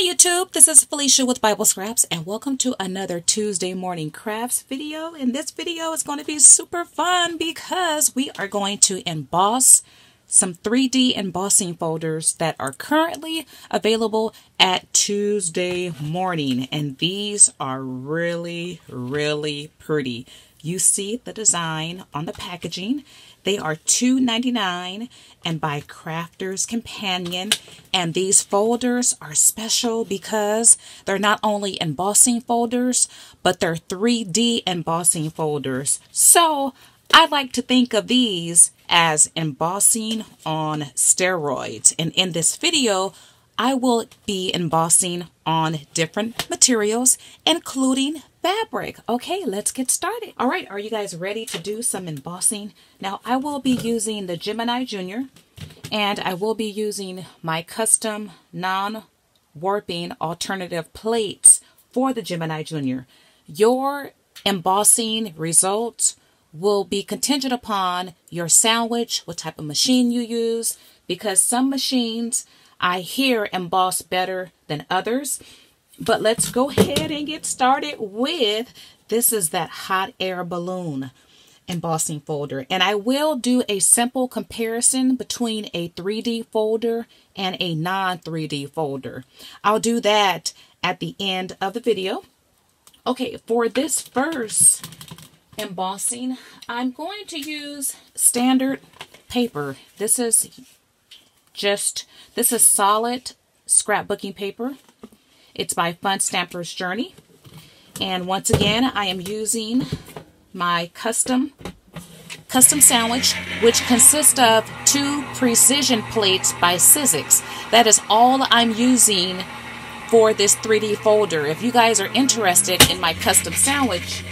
Hi YouTube, this is Felicia with Bible Scraps and welcome to another Tuesday morning crafts video. And this video is going to be super fun because we are going to emboss some 3D embossing folders that are currently available at Tuesday Morning. And these are really pretty. You see the design on the packaging. They are $2.99 and by Crafter's Companion. And these folders are special because they're not only embossing folders, but they're 3D embossing folders. So I like to think of these as embossing on steroids. And in this video, I will be embossing on different materials, including fabric. Okay, let's get started. All right, are you guys ready to do some embossing? Now, I will be using the Gemini Junior, and I will be using my custom non-warping alternative plates for the Gemini Junior. Your embossing results will be contingent upon your sandwich, what type of machine you use, because some machines I hear emboss better than others. But let's go ahead and get started with, this is that hot air balloon embossing folder. And I will do a simple comparison between a 3D folder and a non-3D folder. I'll do that at the end of the video. Okay, for this first embossing, I'm going to use standard paper. This is solid scrapbooking paper. It's by Fun Stamper's Journey. And once again, I am using my custom sandwich, which consists of 2 precision plates by Sizzix. That is all I'm using for this 3D folder. If you guys are interested in my custom sandwich,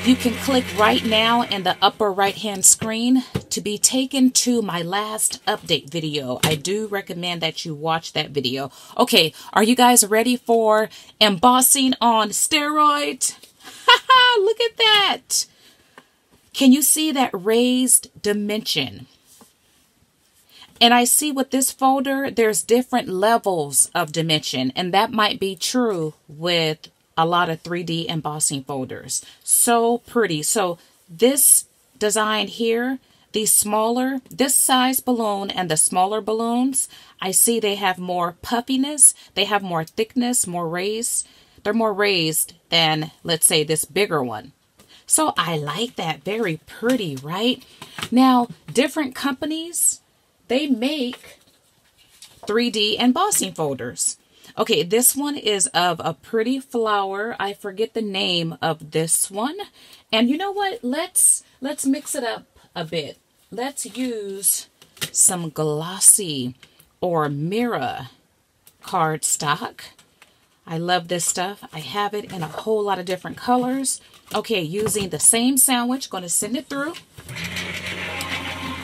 you can click right now in the upper right hand screen to be taken to my last update video. I do recommend that you watch that video. Okay, are you guys ready for embossing on steroids? Haha, look at that. Can you see that raised dimension? And I see with this folder, there's different levels of dimension, and that might be true with a lot of 3D embossing folders. So pretty. So this design here, this size balloon and the smaller balloons, I see they have more puffiness, they have more thickness, more raised. They're more raised than, let's say, this bigger one. So I like that. Very pretty, right? Now, different companies, they make 3D embossing folders. Okay, this one is of a pretty flower. I forget the name of this one. And you know what? Let's mix it up a bit. Let's use some glossy or mirror cardstock. I love this stuff. I have it in a whole lot of different colors. Okay, using the same sandwich, going to send it through.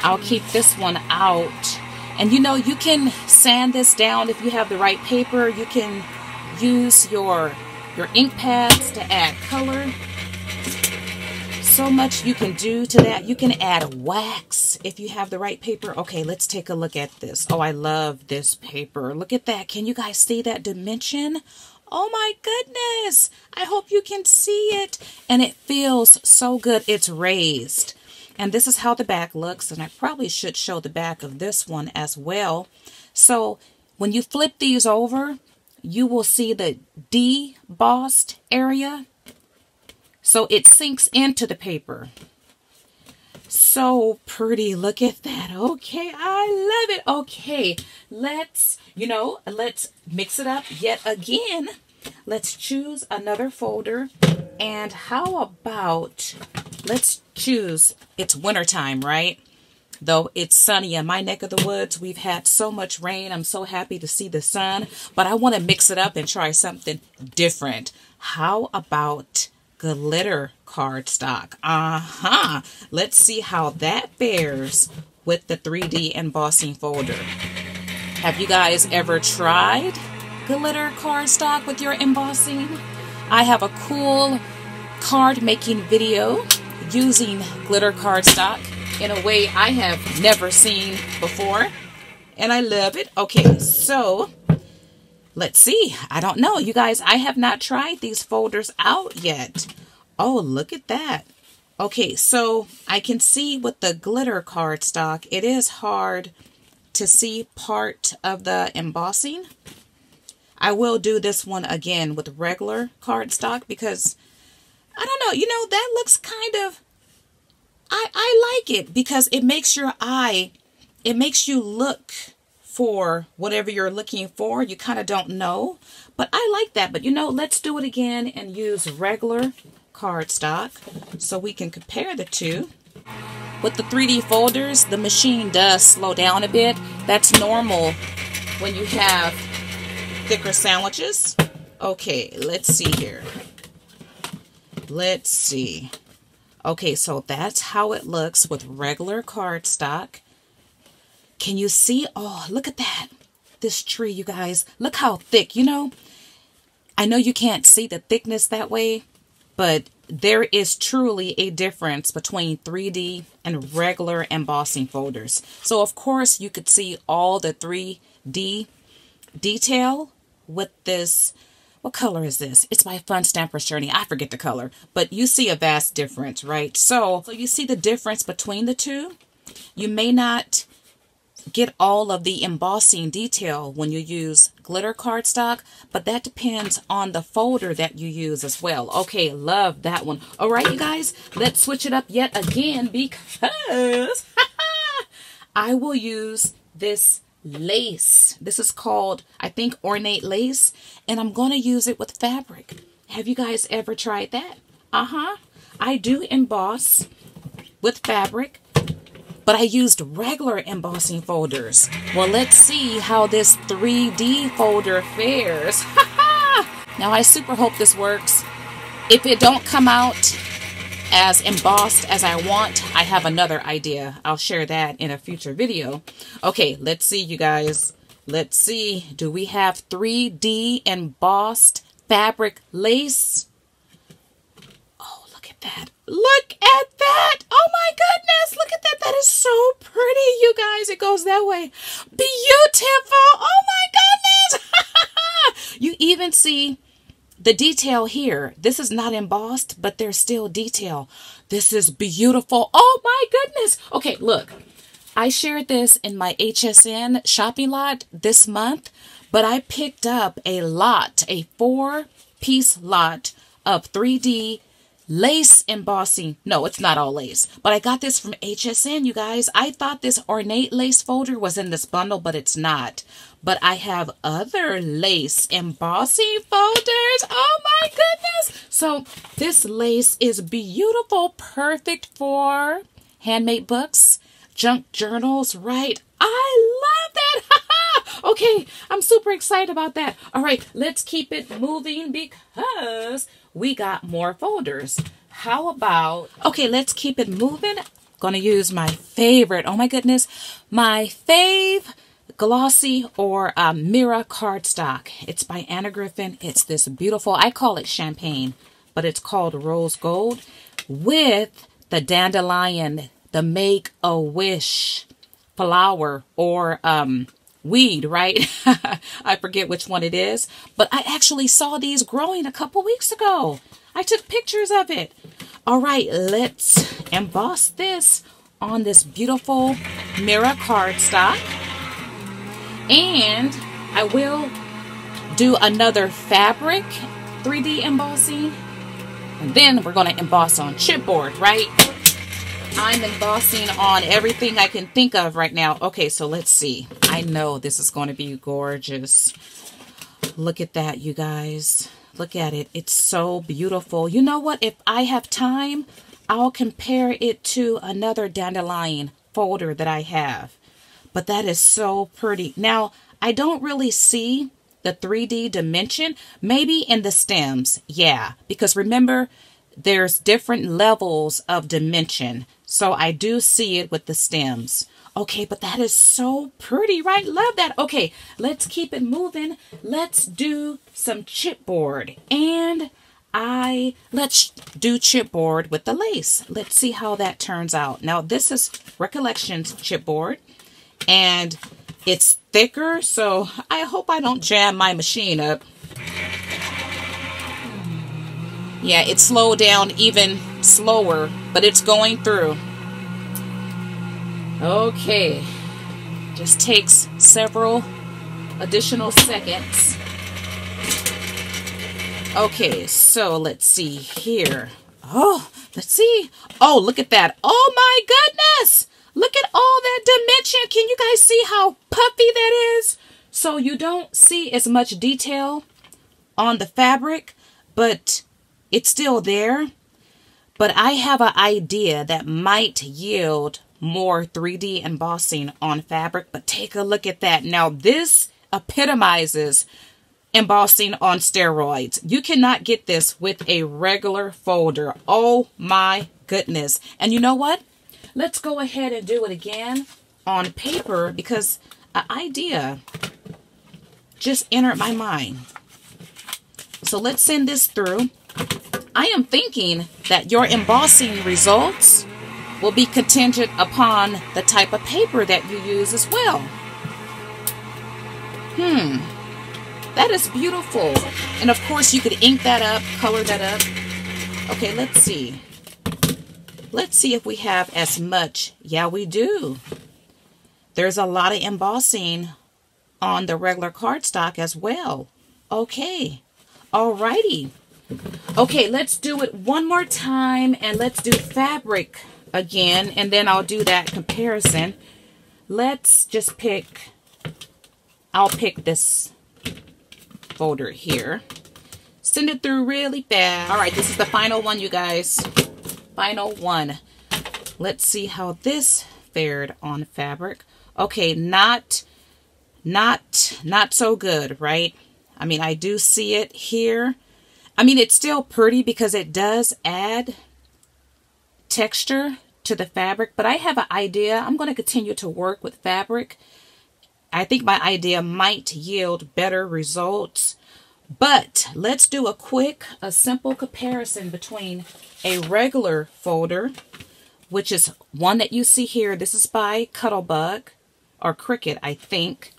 I'll keep this one out. And you know, you can sand this down if you have the right paper. You can use your ink pads to add color. So much you can do to that. You can add wax if you have the right paper. Okay, let's take a look at this. Oh, I love this paper. Look at that. Can you guys see that dimension? Oh my goodness. I hope you can see it. And it feels so good. It's raised. And this is how the back looks, and I probably should show the back of this one as well. So when you flip these over, you will see the debossed area. So it sinks into the paper. So pretty. Look at that. Okay, I love it. Okay, let's mix it up yet again. Let's choose another folder. And how about, let's choose, it's wintertime, right? Though it's sunny in my neck of the woods. We've had so much rain. I'm so happy to see the sun. But I want to mix it up and try something different. How about glitter cardstock? Let's see how that fares with the 3D embossing folder. Have you guys ever tried glitter cardstock with your embossing? I have a cool card making video using glitter cardstock in a way I have never seen before, and I love it. Okay, so let's see. I don't know. You guys, I have not tried these folders out yet. Oh, look at that. Okay, so I can see with the glitter cardstock, it is hard to see part of the embossing. I will do this one again with regular cardstock because, I don't know, you know, that looks kind of, I like it because it makes your eye, it makes you look for whatever you're looking for. You kind of don't know, but I like that. But you know, let's do it again and use regular cardstock so we can compare the two. With the 3D folders, the machine does slow down a bit. That's normal when you have thicker sandwiches. Okay, let's see here. Let's see. Okay, so that's how it looks with regular cardstock. Can you see? Oh, look at that. This tree, you guys. Look how thick, you know. I know you can't see the thickness that way, but there is truly a difference between 3D and regular embossing folders. So, of course, you could see all the 3D detail with this. What color is this? It's by Fun Stamper's Journey. I forget the color, but you see a vast difference, right? So you see the difference between the two. You may not get all of the embossing detail when you use glitter cardstock, but that depends on the folder that you use as well. Okay, love that one. All right, you guys, let's switch it up yet again because I will use this lace. This is called, I think, ornate lace, and I'm going to use it with fabric. Have you guys ever tried that? I do emboss with fabric, but I used regular embossing folders. Well, let's see how this 3D folder fares. Now, I super hope this works. If it don't come out as embossed as I want, I have another idea. I'll share that in a future video. Okay, let's see, you guys. Let's see. Do we have 3D embossed fabric lace? Oh, look at that. Look at that. Oh my goodness. Look at that. That is so pretty, you guys. It goes that way. Beautiful. Oh my goodness. You even see the detail here. This is not embossed, but there's still detail. This is beautiful. Oh my goodness. Okay, look. I shared this in my HSN shopping lot this month, but I picked up a lot, a 4-piece lot of 3D lace embossing. No, it's not all lace, but I got this from HSN, you guys. I thought this ornate lace folder was in this bundle, but it's not. But I have other lace embossing folders. Oh my goodness. So this lace is beautiful, perfect for handmade books, junk journals, right? I love that. Okay, I'm super excited about that. All right, let's keep it moving because we got more folders. How about, okay, let's keep it moving. Gonna use my favorite, oh my goodness, my fave glossy or mirror cardstock. It's by Anna Griffin. It's this beautiful, I call it champagne, but it's called rose gold with the dandelion, the Make-A-Wish flower or weed, right? I forget which one it is, but I actually saw these growing a couple weeks ago. I took pictures of it. All right, let's emboss this on this beautiful mirror cardstock. And I will do another fabric 3D embossing. And then we're going to emboss on chipboard, right? I'm embossing on everything I can think of right now. Okay, so let's see. I know this is going to be gorgeous. Look at that, you guys. Look at it. It's so beautiful. You know what? If I have time, I'll compare it to another dandelion folder that I have. But that is so pretty. Now, I don't really see the 3D dimension. Maybe in the stems. Yeah, because remember, there's different levels of dimension. So I do see it with the stems. Okay, but that is so pretty, right? Love that. Okay, let's keep it moving. Let's do some chipboard. And let's do chipboard with the lace. Let's see how that turns out. Now, this is Recollections chipboard. And It's thicker, so I hope I don't jam my machine up. Yeah, it slowed down even slower, but it's going through. Okay, just takes several additional seconds. Okay, so let's see here. Oh, let's see. Oh, look at that. Oh my goodness. Look at all that dimension. Can you guys see how puffy that is? So you don't see as much detail on the fabric, but it's still there. But I have an idea that might yield more 3D embossing on fabric. But take a look at that. Now this epitomizes embossing on steroids. You cannot get this with a regular folder. Oh my goodness. And you know what? Let's go ahead and do it again on paper because an idea just entered my mind. So let's send this through. I am thinking that your embossing results will be contingent upon the type of paper that you use as well. That is beautiful. And of course you could ink that up, color that up. Okay, let's see. Let's see if we have as much. Yeah, we do. There's a lot of embossing on the regular cardstock as well. Okay. Alrighty. Okay, let's do it one more time and let's do fabric again and then I'll do that comparison. Let's just pick, I'll pick this folder here. Send it through really fast. Alright, this is the final one, you guys. Final one. Let's see how this fared on fabric. Okay, not so good, right? I mean, I do see it here. I mean, it's still pretty because it does add texture to the fabric, but I have an idea. I'm going to continue to work with fabric. I think my idea might yield better results. But let's do a simple comparison between a regular folder, which is one that you see here. This is by Cuttlebug or Cricut, I think.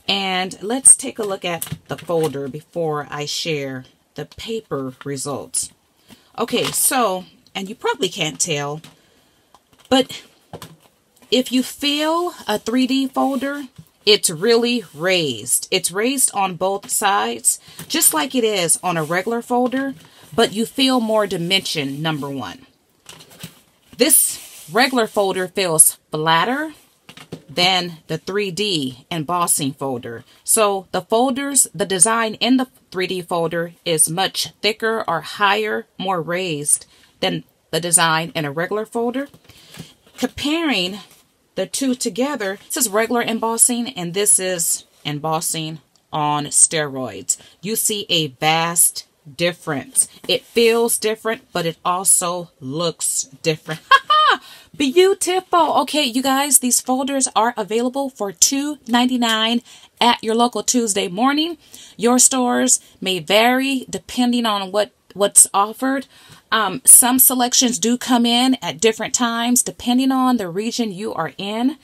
And let's take a look at the folder before I share the paper results. Okay, so, and you probably can't tell, but if you feel a 3D folder, it's really raised. It's raised on both sides, just like it is on a regular folder, but you feel more dimension, number one. This regular folder feels flatter than the 3D embossing folder. So the folders, the design in the 3D folder is much thicker or higher, more raised than the design in a regular folder. Comparing the two together, this is regular embossing and this is embossing on steroids. You see a vast difference. It feels different, but it also looks different. Beautiful. Okay, you guys, these folders are available for $2.99 at your local Tuesday Morning. Your stores may vary depending on what's offered. Some selections do come in at different times depending on the region you are in.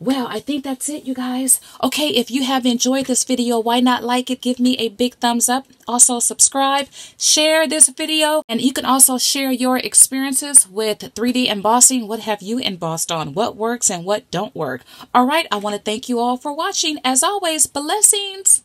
Well, I think that's it, you guys. Okay, if you have enjoyed this video, why not like it? Give me a big thumbs up. Also, subscribe, share this video, and you can also share your experiences with 3D embossing. What have you embossed on? What works and what don't work? All right, I want to thank you all for watching. As always, blessings.